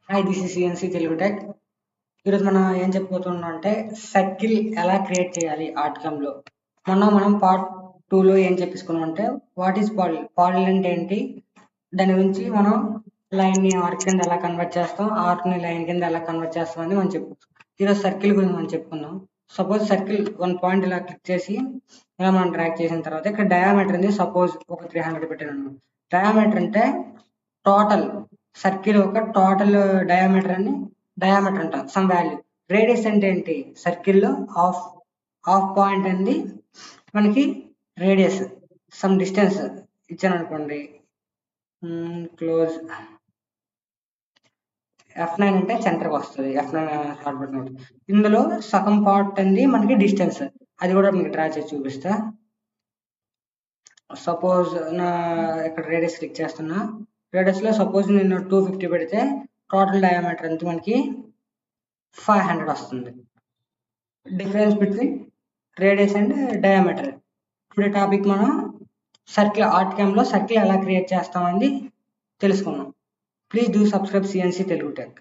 Hi, this is CNC Telugu tech. ఈరోజు మనం ఏం చెప్పుకోతున్నాం అంటే సర్కిల్ ఎలా క్రియేట్ చేయాలి ఆర్ట్కమ్లో. మనం పార్ట్ 2లో ఏం చెప్పేసుకున్నాం అంటే వాట్ ఈస్ పాలిల్ అంటే ఏంటి, దాని గురించి మనం లైన్ని ఆర్క్ కింద ఎలా కన్వర్ట్ చేస్తాం, ఆర్క్ని లైన్ కింద ఎలా కన్వర్ట్ చేస్తాం అని మనం చెప్పుకోవచ్చు. ఈరోజు సర్కిల్ గురించి మనం చెప్పుకుందాం. సపోజ్ సర్కిల్ వన్ పాయింట్ ఇలా క్లిక్ చేసి ఇలా మనం డ్రాగ్ చేసిన తర్వాత ఇక్కడ డయామీటర్ ఉంది, సపోజ్ ఒక 300 పెట్టాను. డయామీటర్ అంటే టోటల్ సర్కిల్ ఒక టోటల్ డయామీటర్ అంటాం, సమ్ వాల్యూ. రేడియస్ అంటే ఏంటి, సర్కిల్లో హాఫ్ పాయింట్ అనేది మనకి రేడియస్, సమ్ డిస్టెన్స్ ఇచ్చాను అనుకోండి. క్లోజ్ F9 అంటే సెంటర్కి వస్తుంది, F9 షార్ట్ బటన్. ఇందులో సగం పార్ట్ అనేది మనకి డిస్టెన్స్, అది కూడా మీకు డ్రా చేసి చూపిస్తా. సపోజ్ నా ఇక్కడ రేడియస్ క్లిక్ చేస్తున్నా, రేడియస్లో సపోజ్ నేను 250 పెడితే టోటల్ డయామీటర్ అంతా మనకి 500 వస్తుంది. Difference between radius and diameter. Today topic మనం సర్కిల్ ఆర్ట్కామ్లో సర్కిల్ ఎలా క్రియేట్ చేస్తామని తెలుసుకున్నాం. Please do subscribe CNC Telugu tech.